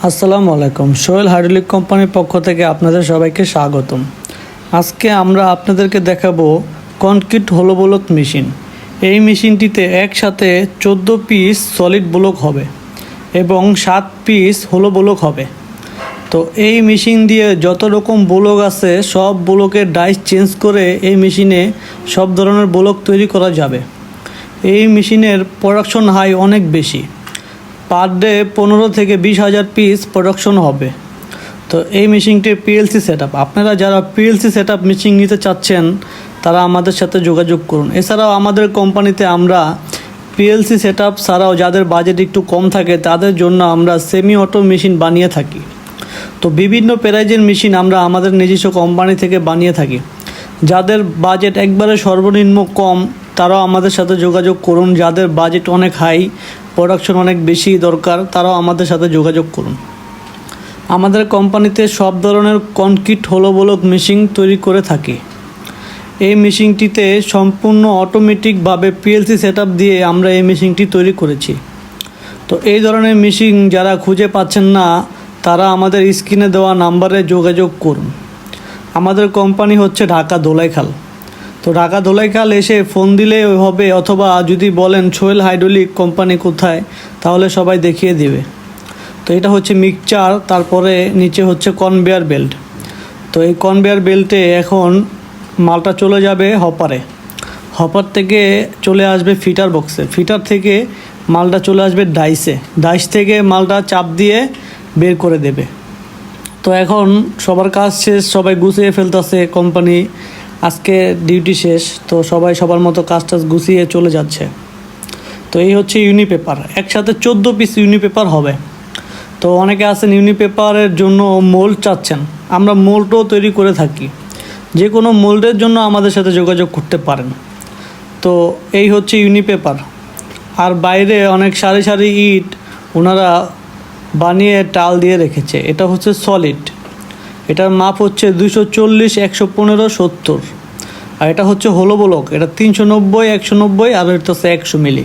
আসসালামু আলাইকুম। সোহেল হাইড্রোলিক কোম্পানির পক্ষ থেকে আপনাদের সবাইকে স্বাগতম। আজকে আমরা আপনাদেরকে দেখাবো কনক্রিট হোলো ব্লক মেশিন। এই মেশিনটিতে একসাথে 14 পিস সলিড ব্লক হবে এবং 7 পিস হোলো ব্লক হবে। তো এই মেশিন দিয়ে যত রকম ব্লক আছে সব ব্লকের ডাইস চেঞ্জ করে এই মেশিনে সব ধরনের ব্লক তৈরি করা যাবে। এই মেশিনের প্রোডাকশন হাই অনেক বেশি, পার ডে 15 থেকে 20,000 পিস প্রোডাকশন হবে। তো এই মেশিনটির পিএলসি সেটআপ, আপনারা যারা পিএলসি সেটআপ মেশিন নিতে চাচ্ছেন তারা আমাদের সাথে যোগাযোগ করুন। এছাড়াও আমাদের কোম্পানিতে আমরা পিএলসি সেটআপ ছাড়াও যাদের বাজেট একটু কম থাকে তাদের জন্য আমরা সেমি অটো মেশিন বানিয়ে থাকি। তো বিভিন্ন প্রাইজের মেশিন আমরা আমাদের নিজস্ব কোম্পানি থেকে বানিয়ে থাকি। যাদের বাজেট একবারে সর্বনিম্ন কম তারাও আমাদের সাথে যোগাযোগ করুন। যাদের বাজেট অনেক হাই, প্রোডাকশন অনেক বেশি দরকার, তারাও আমাদের সাথে যোগাযোগ করুন। আমাদের কোম্পানিতে সব ধরনের কনক্রিট হোলো ব্লক মেশিন তৈরি করে থাকি। এই মেশিনটিতে সম্পূর্ণ অটোমেটিকভাবে পিএলসি সেটআপ দিয়ে আমরা এই মেশিনটি তৈরি করেছি। তো এই ধরনের মেশিন যারা খুঁজে পাচ্ছেন না তারা আমাদের স্ক্রিনে দেওয়া নাম্বারে যোগাযোগ করুন। আমাদের কোম্পানি হচ্ছে ঢাকা ধোলাইখাল। তো ঢাকা ধোলাইখাল এসে ফোন দিলে হবে, অথবা যদি বলেন সোহেল হাইড্রোলিক কোম্পানি কোথায় তাহলে সবাই দেখিয়ে দেবে। তো এটা হচ্ছে মিক্সচার, তারপরে নিচে হচ্ছে কনভেয়ার বেল্ট। তো এই কনভেয়ার বেল্টে এখন মালটা চলে যাবে হপারে, হপার থেকে চলে আসবে ফিটার বক্সে, ফিটার থেকে মালটা চলে আসবে ডাইসে, ডাইস থেকে মালটা চাপ দিয়ে বের করে দেবে। তো এখন সবার কাজ শেষ, সবাই গুছিয়ে ফেলতেছে। কোম্পানি আজকে ডিউটি শেষ, তো সবাই সবার মতো কাজ গুছিয়ে চলে যাচ্ছে। তো এই হচ্ছে ইউনিপেপার, একসাথে 14 পিস ইউনিপেপার হবে। তো অনেকে আছেন ইউনিপেপারের জন্য মোল্ড চাচ্ছেন, আমরা মোল্ডও তৈরি করে থাকি। যে কোনো মোল্ডের জন্য আমাদের সাথে যোগাযোগ করতে পারেন। তো এই হচ্ছে ইউনিপেপার। আর বাইরে অনেক সারি সারি ইট ওনারা বানিয়ে টাল দিয়ে রেখেছে। এটা হচ্ছে সলিড, এটার মাপ হচ্ছে 240, 115, 70। আর এটা হচ্ছে হোলো ব্লক, এটা 390, 190 আর এটা হচ্ছে 100 মিলি।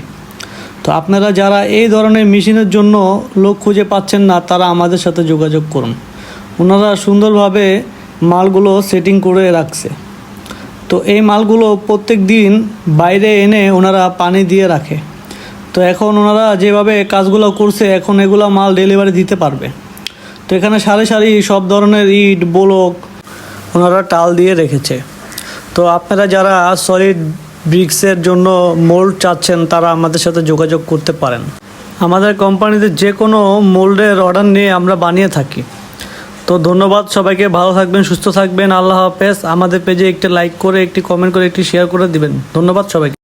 তো আপনারা যারা এই ধরনের মেশিনের জন্য লোক খুঁজে পাচ্ছেন না তারা আমাদের সাথে যোগাযোগ করুন। ওনারা সুন্দরভাবে মালগুলো সেটিং করে রাখছে। তো এই মালগুলো প্রত্যেক দিন বাইরে এনে ওনারা পানি দিয়ে রাখে। তো এখন ওনারা যেভাবে কাজগুলো করছে এখন এগুলো মাল ডেলিভারি দিতে পারবে। তো এখানে সারি সারি সব ধরনের ইট ব্লক ওনারা টাল দিয়ে রেখেছে। তো আপনারা যারা সলিড ব্রিক্সের জন্য মোল্ড চাচ্ছেন তারা আমাদের সাথে যোগাযোগ করতে পারেন। আমাদের কোম্পানিতে যে কোনো মোল্ডের অর্ডার নিয়ে আমরা বানিয়ে থাকি। তো ধন্যবাদ সবাইকে, ভালো থাকবেন, সুস্থ থাকবেন, আল্লাহ হাফেজ। আমাদের পেজে একটি লাইক করে, একটি কমেন্ট করে, একটি শেয়ার করে দিবেন। ধন্যবাদ সবাইকে।